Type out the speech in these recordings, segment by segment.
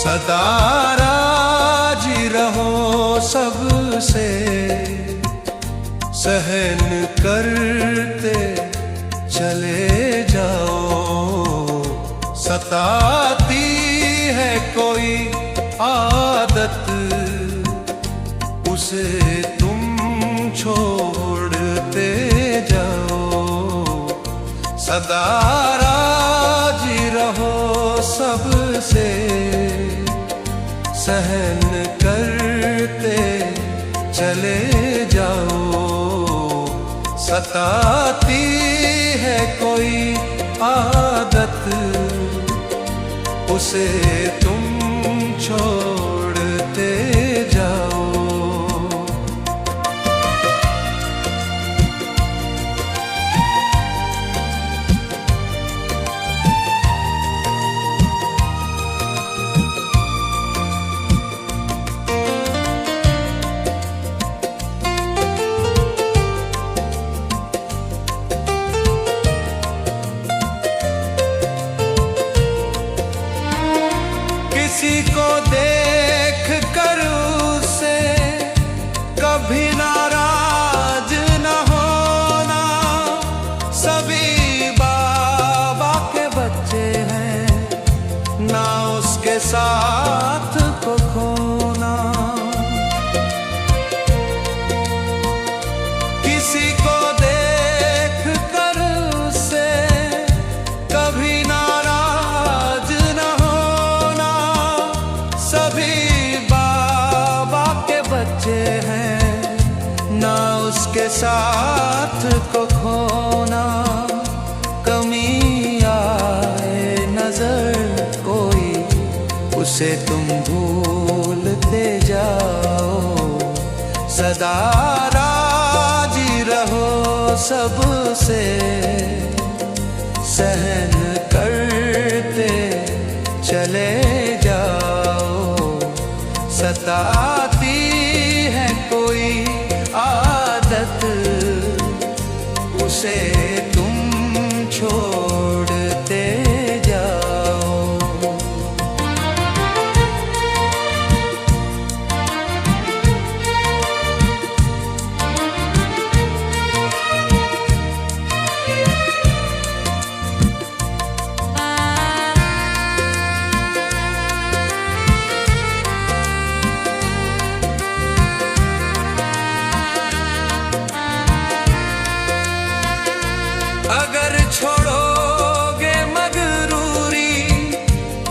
सदा राजी रहो सबसे, सहन करते चले जाओ। सताती है कोई आदत, उसे तुम छोड़ते जाओ। सदा राजी रहो सबसे, सहन करते चले जाओ। सताती है कोई आदत, उसे तुम छोड़ते जाओ। किसी को देख कर उससे कभी नाराज न होना। सभी बाबा के बच्चे हैं, ना उसके साथ को खोना। किसी को देख कर उससे कभी नाराज न होना। सभी बाबा के बच्चे हैं, ना उसके साथ को खोना। कमी आए नजर कोई, उसे तुम भूलते जाओ। सदा राजी रहो सबसे, सहन करते चले जाओ। सताती है कोई आदत, उसे तुम छोड़ते जाओ। अगर छोड़ोगे मगरूरी,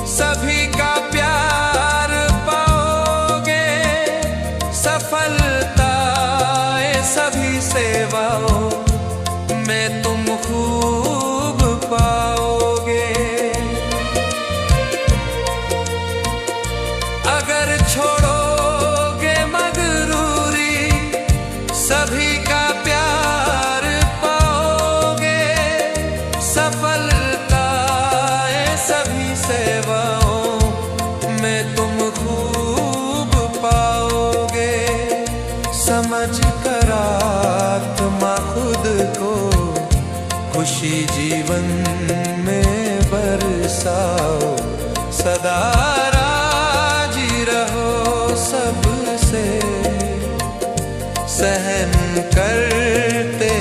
सभी का प्यार पाओगे। सफलताएं सभी सेवाओं में तुम खूब पाओगे। अगर छोड़ोगे मगरूरी, सभी का प्यार पाओगे। सफलताएं सभी सेवाओं में तुम खूब पाओगे। समझ कर आत्मा खुद को, खुशी जीवन में बरसाओ। सदा राजी रहो सबसे, सहन करते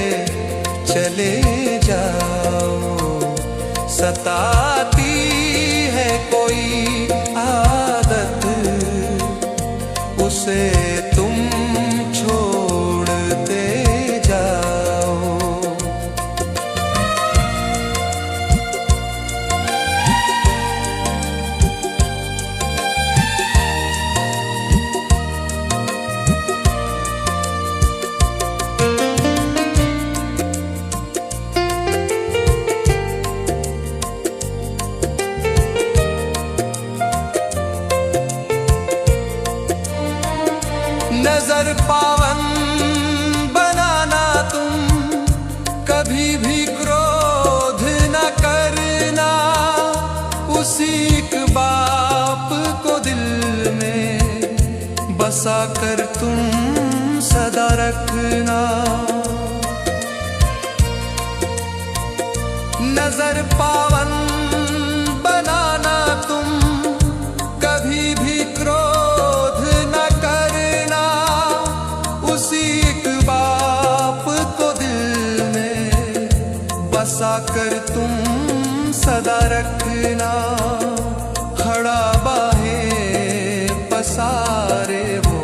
चले जाओ। सताती है कोई आदत, उसे तुम छोड़ते जाओ। नजर पावन बनाना तुम, कभी भी क्रोध न करना। उसी एक बाप को दिल में बसा कर तुम सदा रखना। नजर पावन बनाना तुम, कभी एक बाप को दिल में बसा कर तुम सदा रखना, खड़ा बाहें पसारे वो,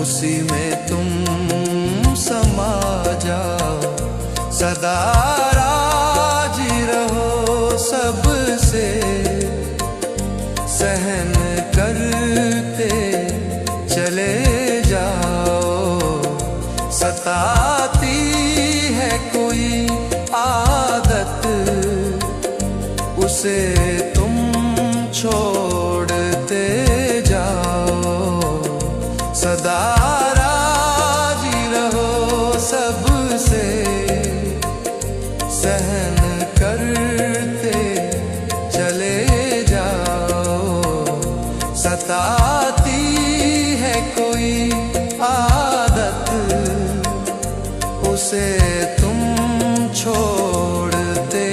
उसी में तुम समा जाओ। सदा राजी रहो सबसे, सहन करते चले जाओ। सताती है कोई आदत, उसे तुम छोड़ते जाओ। सदा राजी रहो सबसे, सहन करते चले जाओ। सताती है कोई आदत, उसे तुम छोड़ते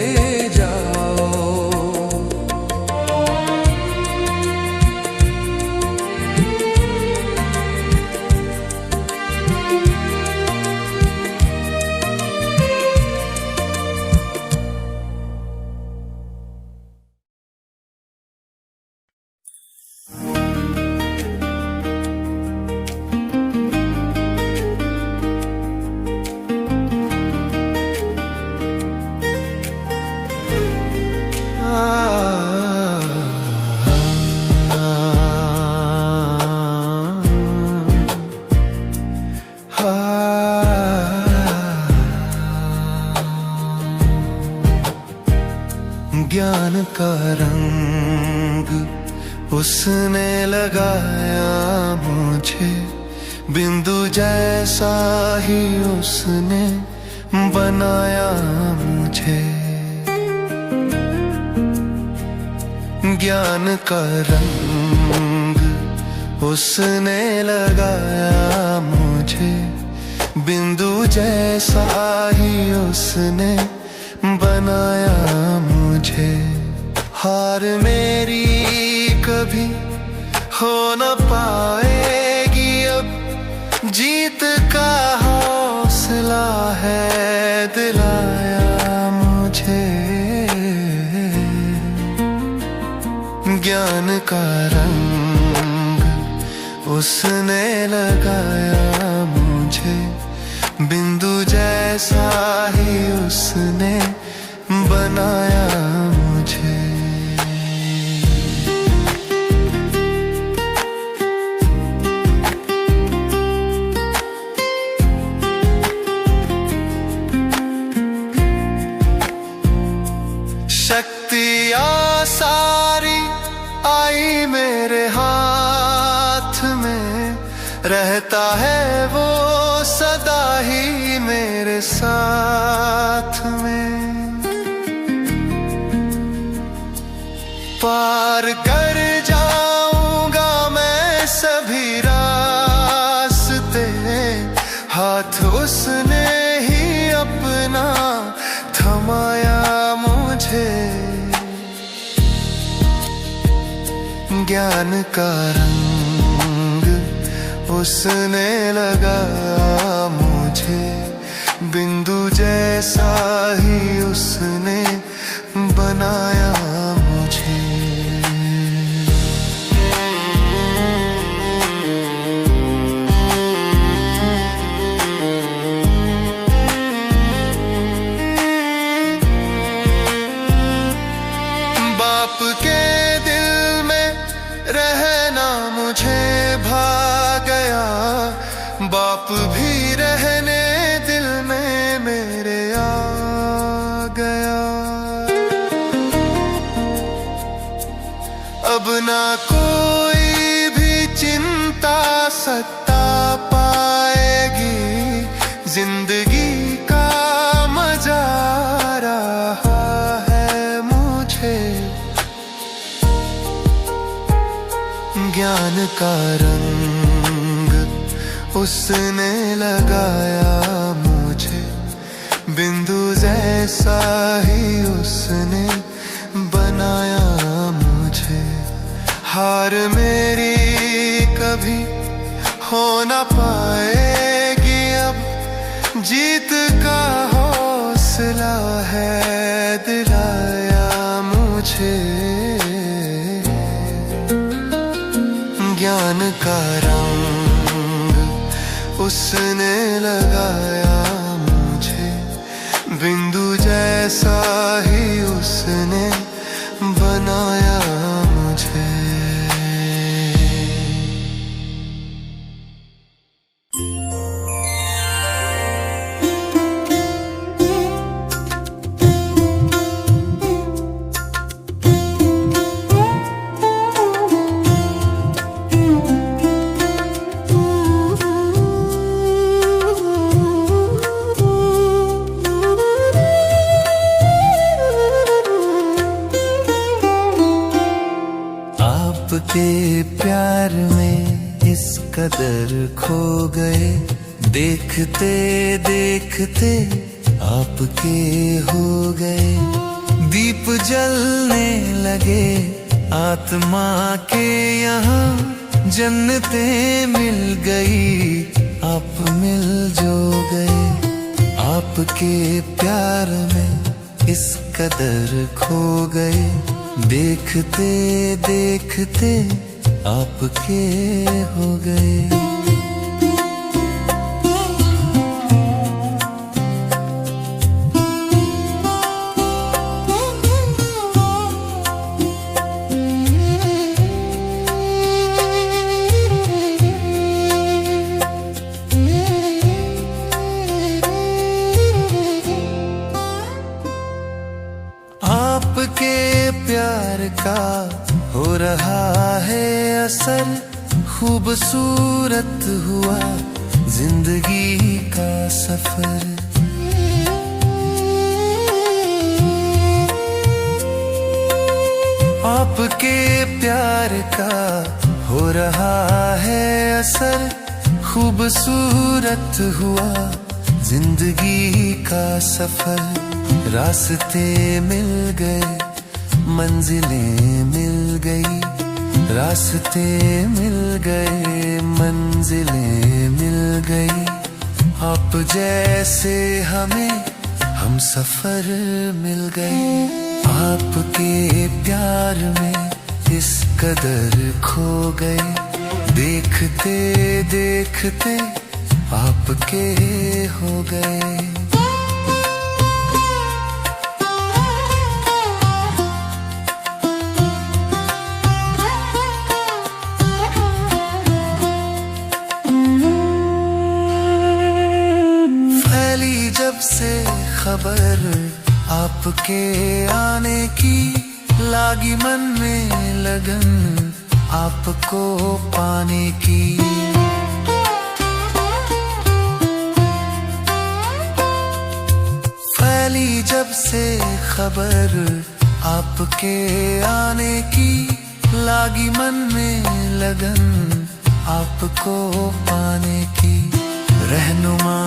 जाओ। ज्ञान का रंग उसने लगाया मुझे, बिंदु जैसा ही उसने बनाया मुझे। ज्ञान का रंग उसने लगाया मुझे, बिंदु जैसा ही उसने बनाया मुझे। हार मेरी कभी हो न पाएगी अब, जीत का हौसला है दिलाया मुझे। ज्ञान का रंग उसने लगाया मुझे, बिंदु जैसा ही उसने बनाया मुझे। शक्तियाँ सारी आई मेरे हाथ में, रहता है वो सदा ही मेरे साथ में। पार कर जाऊंगा मैं सभी रास्ते, हाथ उसने ही अपना थमाया मुझे। ज्ञान का रंग उसने लगाया मुझे, बिंदु जैसा ही उसने बनाया मुझे। बाप के दिल में रहना मुझे भा गया, बाप भी रहने दिल में मेरे आ गया। अब ना कोई भी चिंता सता पाएगी, जिंदगी का मजा आ रहा है मुझे। ज्ञान का रंग उसने लगाया मुझे, बिंदु जैसा ही उसने बनाया मुझे। हार मेरी कभी हो न पाएगी उसने लगाया मुझे, बिंदु जैसा ही उसने बनाया मुझे। आपके प्यार में इस कदर खो गए, देखते देखते आपके हो गए। दीप जलने लगे आत्मा के यहाँ, जन्नतें मिल गई, आप मिल जो गए। आपके प्यार में इस कदर खो गए, देखते देखते आपके हो गए। आपके प्यार का हो रहा है असर, खूबसूरत हुआ जिंदगी का सफर। आपके प्यार का हो रहा है असर, खूबसूरत हुआ जिंदगी का सफर। रास्ते मिल गए, मंजिलें मिल गई, रास्ते मिल गए, मंजिलें मिल गई। आप जैसे हमें हम सफर मिल गए। आपके प्यार में इस कदर खो गए, देखते देखते आपके हो गए। जब से खबर आपके आने की, लागी मन में लगन आपको पाने की। फैली जब से खबर आपके आने की, लागी मन में लगन आपको पाने की। रहनुमा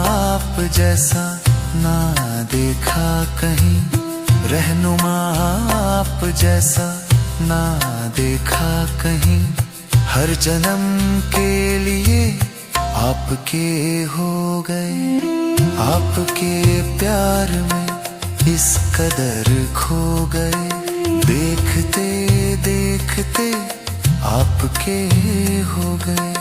आप जैसा ना देखा कहीं, रहनुमा आप जैसा ना देखा कहीं। हर जन्म के लिए आपके हो गए। आपके प्यार में इस कदर खो गए, देखते देखते आपके हो गए।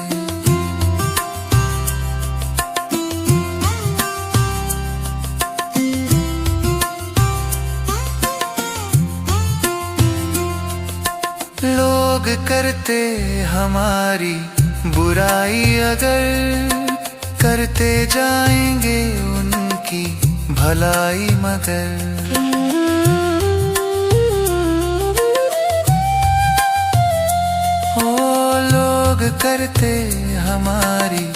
लोग करते हमारी बुराई अगर, करते जाएंगे उनकी भलाई मगर। ओ लोग करते हमारी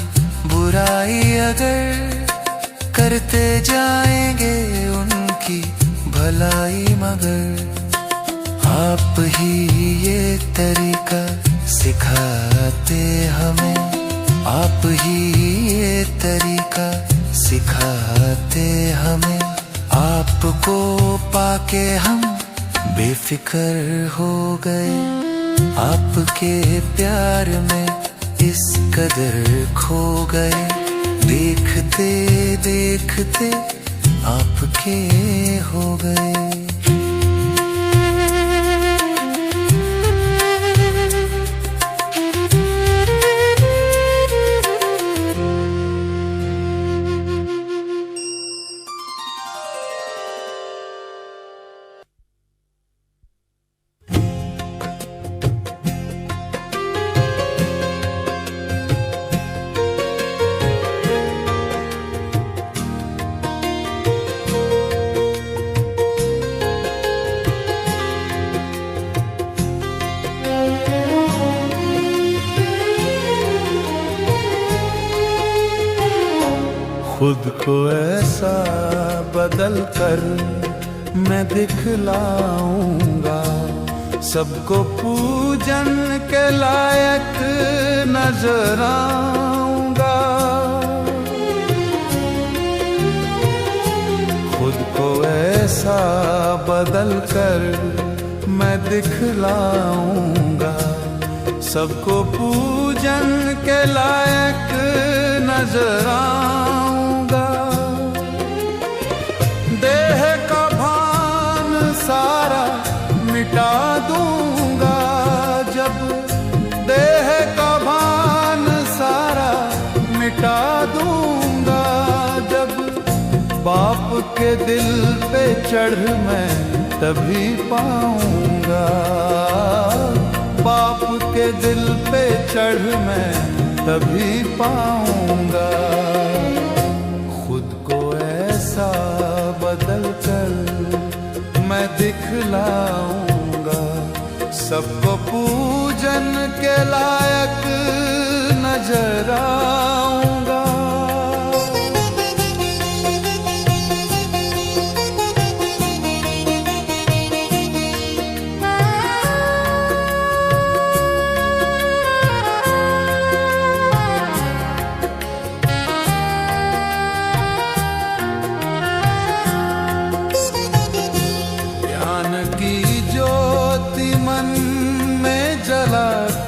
बुराई अगर, करते जाएंगे उनकी भलाई मगर। आप ही ये तरीका सिखाते हमें, आप ही ये तरीका सिखाते हमें। आपको पाके हम बेफिक्र हो गए। आपके प्यार में इस कदर खो गए, देखते देखते आपके हो गए। खुद को ऐसा बदल कर मैं दिखलाऊंगा, सबको पूजन के लायक नजर आऊंगा। खुद को ऐसा बदल कर मैं दिखलाऊंगा, सबको पूजन के लायक नजर आऊंगा। देह का भान सारा मिटा दूंगा, जब देह का भान सारा मिटा दूंगा। जब बाप के दिल पे चढ़ मैं तभी पाऊंगा, बाप के दिल पे चढ़ मैं तभी पाऊंगा। खुद को ऐसा बदल कर मैं दिखलाऊंगा, सबको पूजन के लायक नजर आऊंगा।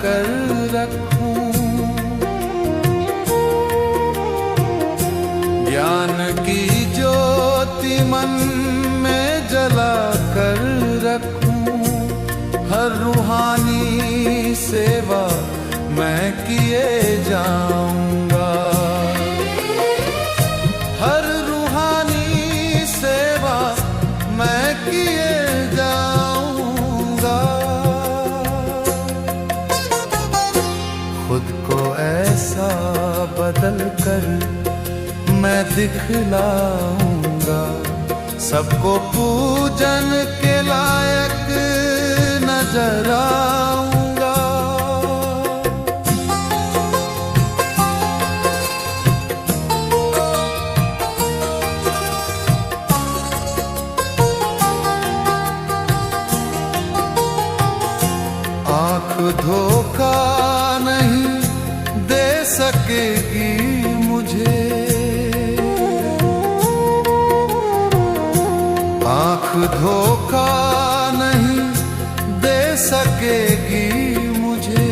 कर रखूं, ज्ञान की ज्योति मन में जला कर रखूं। हर रूहानी सेवा मैं किए जाऊंगा, हर रूहानी सेवा मैं किए जाऊंगा। खुद को ऐसा बदल कर मैं दिखलाऊंगा, सबको पूजन के लायक नजर आऊंगा। आँख धोखा नहीं दे सकेगी मुझे, आँख धोखा नहीं दे सकेगी मुझे।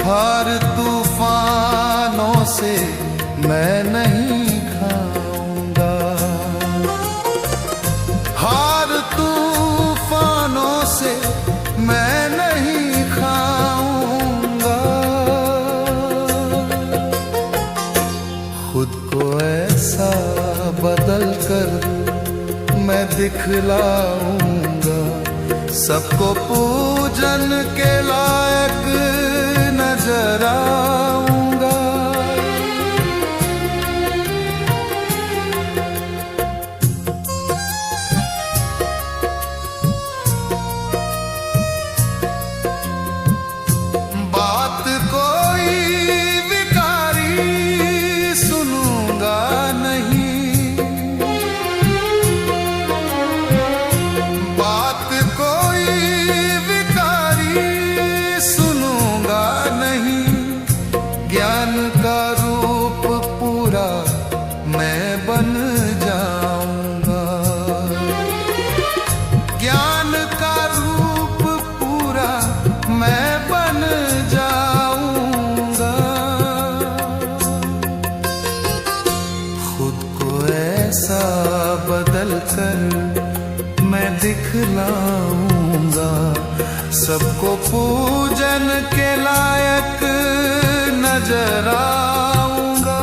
हार तूफानों से मैं नहीं खाऊंगा, हार तूफानों से मैं नहीं खाऊंगा। खुद को ऐसा बदल कर मैं दिखलाऊंगा, सबको पूजन के लायक नजर आऊंगा। बात कोई विकारी सुनूंगा नहीं, बात कोई विकारी सुनूंगा नहीं। ज्ञान का रूप पूरा मैं बन जाऊंगा, ज्ञान का रूप पूरा मैं बन जाऊंगा। खुद को ऐसा बदल कर मैं दिखलाऊंगा, सबको पूजन के लायक नजर आऊंगा।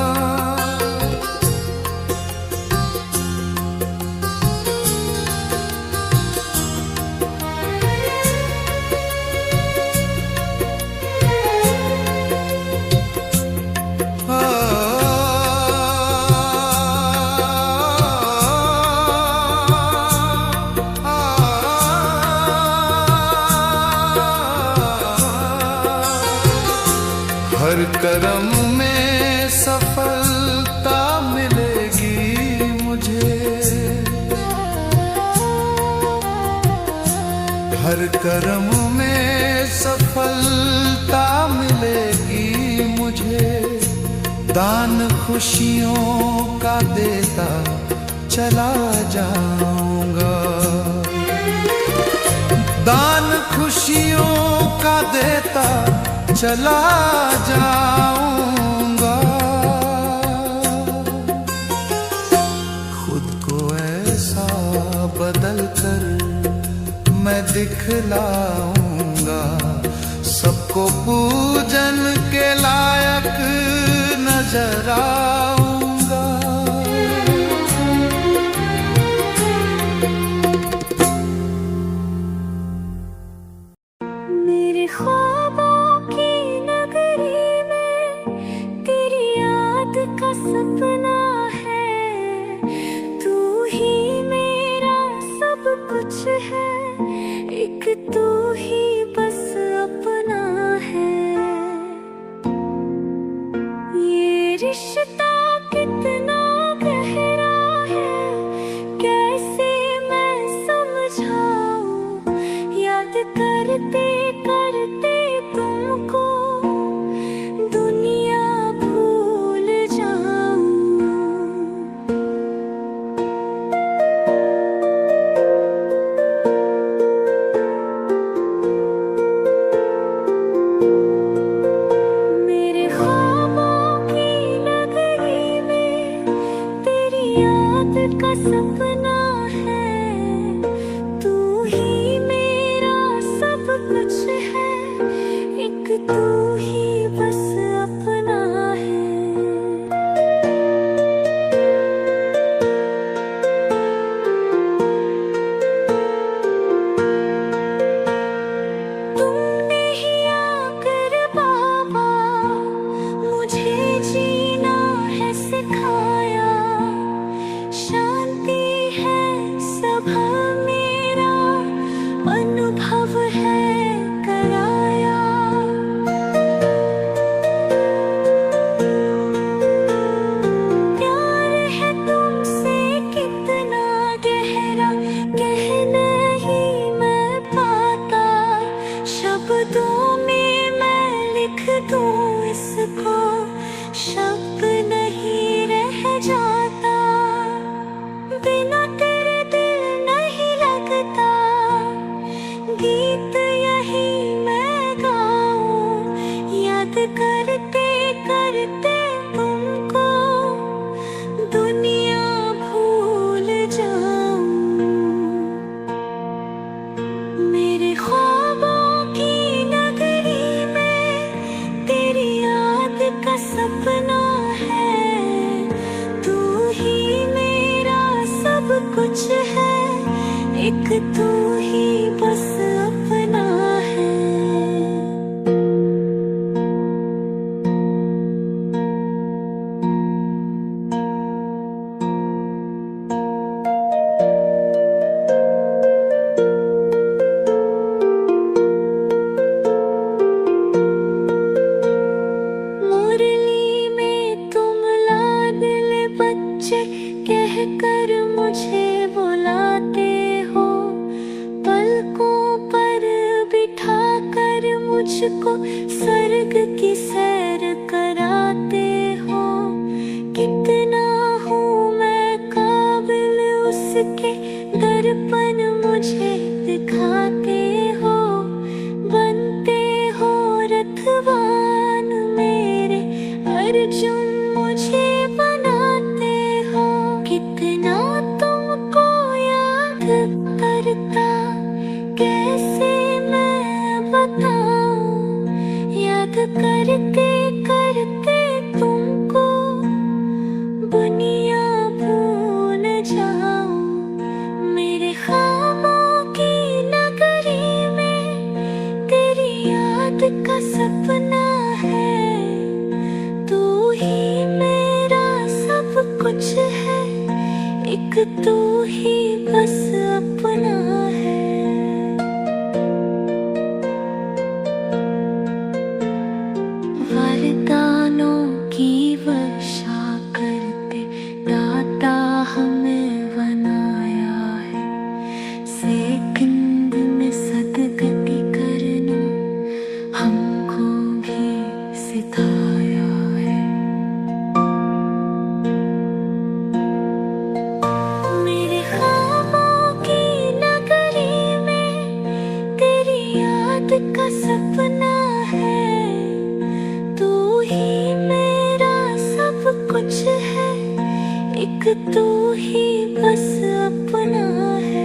हर कर्म में सफलता मिले कर्म में सफलता मिलेगी मुझे, दान खुशियों का देता चला जाऊंगा। दान खुशियों का देता चला जाऊंगा। खुद को ऐसा बदल कर मैं दिखलाऊंगा, सबको पूजन के लायक नजर आऊंगा। मेरे ख्वाबों की नगरी में तेरी याद का सपना है, तू ही मेरा सब कुछ है, एक तू ही बस अपना है। ये रिश्ता कितना गहरा है, कैसे मैं समझाऊं, याद करते करते तुमको दुनिया भूल जाऊं। मेरे ख्वाबों की नगरी में तेरी याद का सपना है, तू ही मेरा सब कुछ है, एक तू ही बस अपना है। तुमने ही आकर बाबा मुझे जीना है सिखाया, शांति है सभा मेरा अनुभव है कराया। प्यार है तुमसे कितना गहरा, कह नहीं मैं पाता, शब्दों में मैं लिख दूं इसको, शब्द नहीं रह जाता। बिना तेरे दिल नहीं लगता, गीत यही मैं गाऊं, याद करते करते तुमको दुनिया भूल जाऊं। मेरे ख्वाबों की नगरी में तेरी याद का सपना है, तू ही मेरा सब कुछ है, एक तू ही बस अपना है। मुरली में तुम लाडले बच्चे कह कर मुझे बुलाते हो, पलकों पर बिठा कर मुझको स्वर्ग की सैर कराते हो। कितना हूँ मैं काबिल उसके, दर्पण मुझे दिखाते हो, बनते हो रथवान मेरे, अर्जुन मुझे बनाते हो। कितना तुमको याद करता, कैसे मैं बताऊं, याद करते करते तुमको दुनिया भूल जाऊं। मेरे ख्वाबों की नगरी में तेरी याद का सपना है, तू ही मेरा सब कुछ है, एक तू ही बस अपना है। वरदानों की वर्षा करते दाता हमें बनाया है, सेकंड में सदगति एक तू ही बस अपना है।